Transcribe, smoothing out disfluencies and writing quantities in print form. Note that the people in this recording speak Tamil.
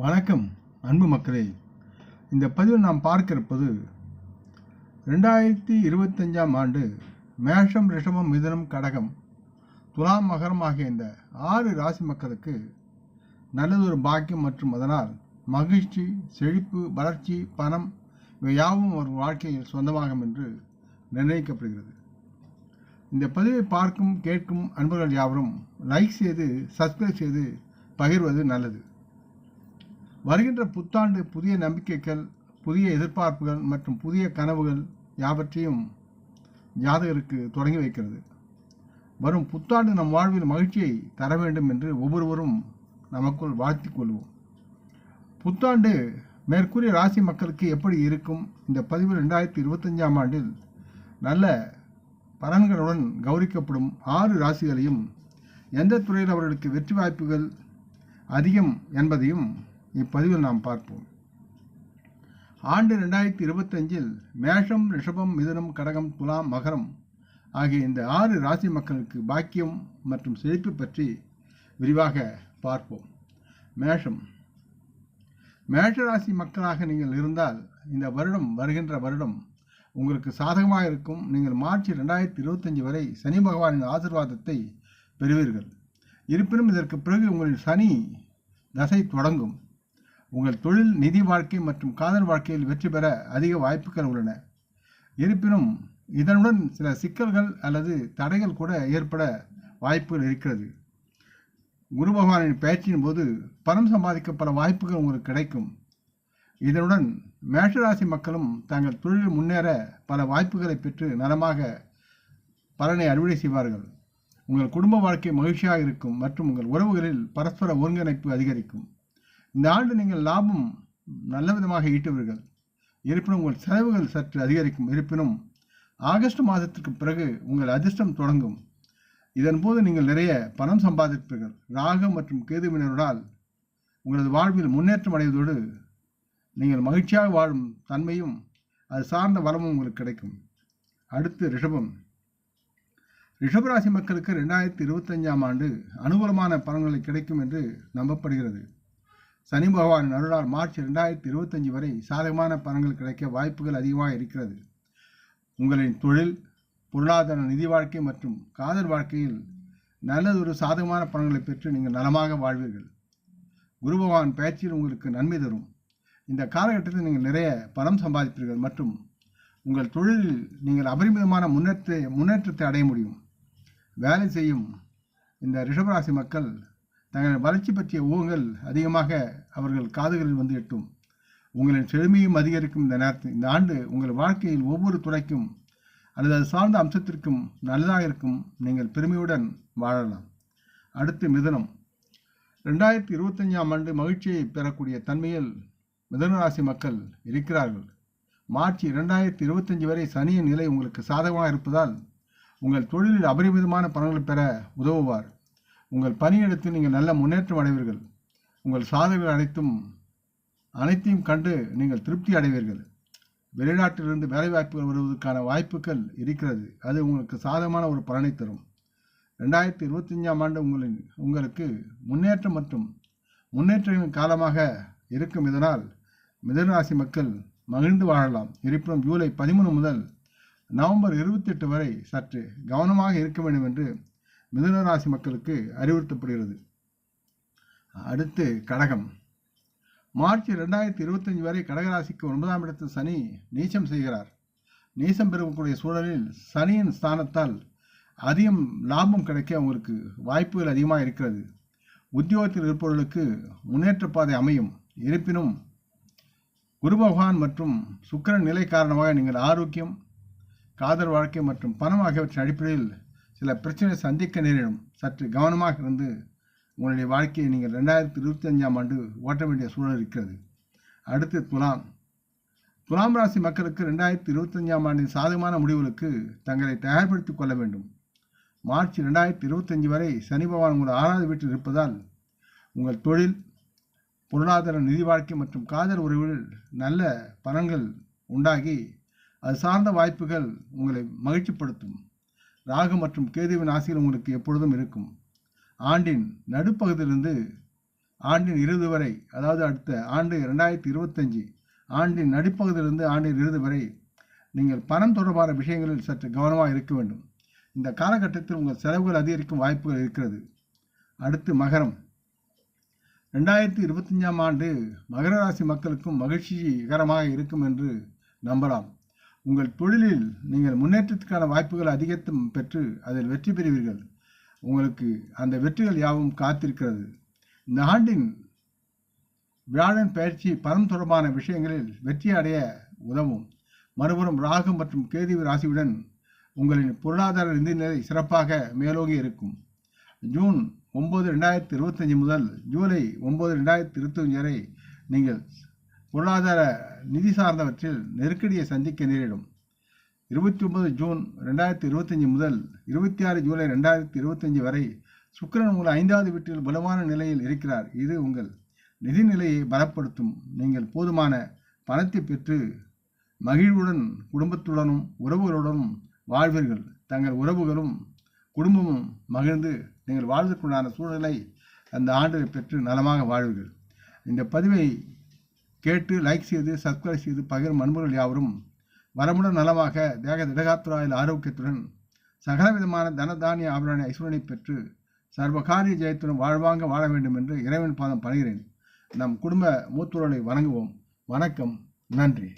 வணக்கம் அன்பு மக்களே. இந்த பதிவில் நாம் பார்க்க இருப்பது 2025ஆம் ஆண்டு மேஷம், ரிஷபம், மிதுனம், கடகம், துலாம், மகரம் ஆகிய இந்த 6 ராசி மக்களுக்கு நல்லதொரு பாக்கியம் மற்றும் அதனால் மகிழ்ச்சி, செழிப்பு, வளர்ச்சி, பணம் இவை யாவும் ஒரு வாழ்க்கையில் சொந்தமாகும் என்று நிர்ணயிக்கப்படுகிறது. இந்த பதிவை பார்க்கும் கேட்கும் அன்பர்கள் யாவரும் லைக் செய்து சப்ஸ்கிரைப் செய்து பகிர்வது நல்லது. வருகின்ற புத்தாண்டு புதிய நம்பிக்கைகள், புதிய எதிர்பார்ப்புகள் மற்றும் புதிய கனவுகள் யாவற்றையும் ஜாதகருக்கு தொடங்கி வைக்கிறது. வரும் புத்தாண்டு நம் வாழ்வில் மகிழ்ச்சியை தர வேண்டும் என்று ஒவ்வொருவரும் நமக்குள் வாழ்த்திக் கொள்வோம். புத்தாண்டு மேற்கூறிய ராசி மக்களுக்கு எப்படி இருக்கும்? இந்த பதிவு 2025ஆம் ஆண்டில் நல்ல பலன்களுடன் கௌரிக்கப்படும் 6 ராசிகளையும் எந்த துறையில் அவர்களுக்கு வெற்றி வாய்ப்புகள் அதிகம் என்பதையும் இப்பதிவில் நாம் பார்ப்போம். ஆண்டு 2025இல் மேஷம், ரிஷபம், மிதுனம், கடகம், துலாம், மகரம் ஆகிய இந்த 6 ராசி மக்களுக்கு பாக்கியம் மற்றும் செழிப்பு பற்றி விரிவாக பார்ப்போம். மேஷ ராசி மக்களாக நீங்கள் இருந்தால் இந்த வருகின்ற வருடம் உங்களுக்கு சாதகமாக இருக்கும். நீங்கள் மார்ச் 2025 வரை சனி பகவானின் ஆசீர்வாதத்தை பெறுவீர்கள். இருப்பினும் இதற்கு பிறகு உங்களின் சனி தசை தொடங்கும். உங்கள் தொழில், நிதி வாழ்க்கை மற்றும் காதல் வாழ்க்கையில் வெற்றி பெற அதிக வாய்ப்புகள் உள்ளன. இருப்பினும் இதனுடன் சில சிக்கல்கள் அல்லது தடைகள் கூட ஏற்பட வாய்ப்புகள் இருக்கிறது. குரு பகவானின் பயிற்சியின் போது பணம் சம்பாதிக்க பல வாய்ப்புகள் உங்களுக்கு கிடைக்கும். இதனுடன் மேஷராசி மக்களும் தங்கள் தொழிலில் முன்னேற பல வாய்ப்புகளை பெற்று நலமாக பலனை அறுவடை செய்வார்கள். உங்கள் குடும்ப வாழ்க்கை மகிழ்ச்சியாக இருக்கும் மற்றும் உங்கள் உறவுகளில் பரஸ்பர ஒருங்கிணைப்பு அதிகரிக்கும். இந்த ஆண்டு நீங்கள் லாபம் நல்ல விதமாக ஈட்டுவீர்கள். இருப்பினும் உங்கள் செலவுகள் சற்று அதிகரிக்கும். இருப்பினும் ஆகஸ்ட் மாதத்திற்கு பிறகு உங்கள் அதிர்ஷ்டம் தொடங்கும். இதன்போது நீங்கள் நிறைய பணம் சம்பாதிப்பீர்கள். ராகு மற்றும் கேதுவினருடால் உங்களது வாழ்வில் முன்னேற்றம் அடைவதோடு நீங்கள் மகிழ்ச்சியாக வாழும் தன்மையும் அது சார்ந்த வளமும் உங்களுக்கு கிடைக்கும். அடுத்து ரிஷபராசி மக்களுக்கு 2025ஆம் ஆண்டு அனுகூலமான பலன்களை கிடைக்கும் என்று நம்பப்படுகிறது. சனி பகவானின் அருளால் மார்ச் 2025 வரை சாதகமான பலன்கள் கிடைக்க வாய்ப்புகள் அதிகமாக இருக்கிறது. உங்களின் தொழில், பொருளாதார, நிதி வாழ்க்கை மற்றும் காதல் வாழ்க்கையில் நல்லதொரு சாதகமான பலன்களை பெற்று நீங்கள் நலமாக வாழ்வீர்கள். குரு பகவான் பயிற்சியில் உங்களுக்கு நன்மை தரும். இந்த காலகட்டத்தில் நீங்கள் நிறைய பணம் சம்பாதிப்பீர்கள் மற்றும் உங்கள் தொழிலில் நீங்கள் அபரிமிதமான முன்னேற்றத்தை அடைய முடியும். வேலை செய்யும் இந்த ரிஷபராசி மக்கள் தங்கள் வளர்ச்சி பற்றிய ஊகங்கள் அதிகமாக அவர்கள் காதுகளில் வந்து எட்டும். உங்களின் செழுமையும் அதிகரிக்கும். இந்த ஆண்டு உங்கள் வாழ்க்கையில் ஒவ்வொரு துறைக்கும் அல்லது அது சார்ந்த அம்சத்திற்கும் நல்லதாக இருக்கும். நீங்கள் பெருமையுடன் வாழலாம். அடுத்து மிதுனம். 2025ஆம் ஆண்டு மகிழ்ச்சியை பெறக்கூடிய தன்மையில் மிதுன ராசி மக்கள் இருக்கிறார்கள். மார்ச் 2025 வரை சனியின் நிலை உங்களுக்கு சாதகமாக இருப்பதால் உங்கள் தொழிலில் அபரிமிதமான பலன்களை பெற உதவுவார். உங்கள் பணியிடத்தில் நீங்கள் நல்ல முன்னேற்றம் அடைவீர்கள். உங்கள் சாதனைகள் அனைத்தையும் கண்டு நீங்கள் திருப்தி அடைவீர்கள். வெளிநாட்டிலிருந்து வேலைவாய்ப்புகள் வருவதற்கான வாய்ப்புகள் இருக்கிறது. அது உங்களுக்கு சாதகமான ஒரு பலனை தரும். 2025ஆம் ஆண்டு உங்களுக்கு முன்னேற்றம் மற்றும் முன்னேற்றங்களின் காலமாக இருக்கும். இதனால் மிதுனராசி மக்கள் மகிழ்ந்து வாழலாம். இருப்பினும் ஜூலை 13 முதல் நவம்பர் 28 வரை சற்று கவனமாக இருக்க வேண்டும் என்று மிதுன ராசி மக்களுக்கு அறிவுறுத்தப்படுகிறது. அடுத்து கடகம். மார்ச் 2025 வரை கடகராசிக்கு 9ஆம் இடத்தில் சனி நீச்சம் செய்கிறார். நீச்சம் பெறக்கூடிய சூழலில் சனியின் ஸ்தானத்தால் அதிகம் லாபம் கிடைக்க உங்களுக்கு வாய்ப்புகள் அதிகமாக இருக்கிறது. உத்தியோகத்தில் இருப்பவர்களுக்கு முன்னேற்ற பாதை அமையும். இருப்பினும் குரு பகவான் மற்றும் சுக்கிரன் நிலை காரணமாக நீங்கள் ஆரோக்கியம், காதல் வாழ்க்கை மற்றும் பணம் ஆகியவற்றின் அடிப்படையில் சில பிரச்சனை சந்திக்க நேரிடும். சற்று கவனமாக இருந்து உங்களுடைய வாழ்க்கையை நீங்கள் 2025ஆம் ஆண்டு ஓட்ட வேண்டிய சூழல் இருக்கிறது. அடுத்து துலாம் ராசி மக்களுக்கு 2025ஆம் ஆண்டின் சாதகமான முடிவுகளுக்கு தங்களை தயார்படுத்திக் கொள்ள வேண்டும். மார்ச் 2025 வரை சனி பகவான் உங்கள் 6வது வீட்டில் இருப்பதால் உங்கள் தொழில், பொருளாதார, நிதி வாழ்க்கை மற்றும் காதல் உறவுகளில் நல்ல பலன்கள் உண்டாகி அது சார்ந்த வாய்ப்புகள் உங்களை மகிழ்ச்சிப்படுத்தும். ராகு மற்றும் கேதுவின் ஆசைகள் உங்களுக்கு எப்பொழுதும் இருக்கும். ஆண்டின் நடுப்பகுதியிலிருந்து ஆண்டின் இறுதி வரை, அதாவது அடுத்த ஆண்டு 2025 ஆண்டின் நடுப்பகுதியிலிருந்து ஆண்டின் இறுதி வரை நீங்கள் பணம் தொடர்பான விஷயங்களில் சற்று கவனமாக இருக்க வேண்டும். இந்த காலகட்டத்தில் உங்கள் செலவுகள் அதிகரிக்கும் வாய்ப்புகள் இருக்கிறது. அடுத்து மகரம். 2025ஆம் ஆண்டு மகர ராசி மக்களுக்கும் மகிழ்ச்சிகரமாக இருக்கும் என்று நம்பலாம். உங்கள் தொழிலில் நீங்கள் முன்னேற்றத்துக்கான வாய்ப்புகள் அதிகத்தும் பெற்று அதில் வெற்றி பெறுவீர்கள். உங்களுக்கு அந்த வெற்றிகள் யாவும் காத்திருக்கிறது. இந்த ஆண்டின் வியாழன் பயிற்சி பணம் தொடர்பான விஷயங்களில் வெற்றி அடைய உதவும். மறுபுறம் ராகு மற்றும் கேது ராசியுடன் உங்களின் பொருளாதார நிதிநிலை சிறப்பாக மேலோங்கி இருக்கும். ஜூன் 9, 2025 முதல் ஜூலை 9, 2025 வரை நீங்கள் பொருளாதார நிதி சார்ந்தவற்றில் நெருக்கடியை சந்திக்க நேரிடும். 29 ஜூன் 2025 முதல் 26 ஜூலை 2025 வரை சுக்கிரன் உங்கள் 5வது வீட்டில் பலமான நிலையில் இருக்கிறார். இது உங்கள் நிதி நிலையை பலப்படுத்தும். நீங்கள் போதுமான பணத்தை பெற்று மகிழ்வுடன் குடும்பத்துடனும் உறவுகளுடனும் வாழ்வீர்கள். தங்கள் உறவுகளும் குடும்பமும் மகிழ்ந்து நீங்கள் வாழ்வதற்குண்டான சூழலை அந்த ஆண்டு பெற்று நலமாக வாழ்வீர்கள். இந்த பதிவை கேட்டு லைக் செய்து சப்ஸ்கிரைப் செய்து பகிரும் நண்பர்கள் யாவரும் வரமுடன் நலமாக தேக திடகாத்துராயில் ஆரோக்கியத்துடன் சகலவிதமான தனதானிய ஆபரண ஐஸ்வரனை பெற்று சர்வகாரிய ஜெயத்துடன் வாழ்வாங்க வாழ வேண்டும் என்று இறைவன் பாதம் பணிகிறேன். நம் குடும்ப மூத்தோர்களை வணங்குவோம். வணக்கம். நன்றி.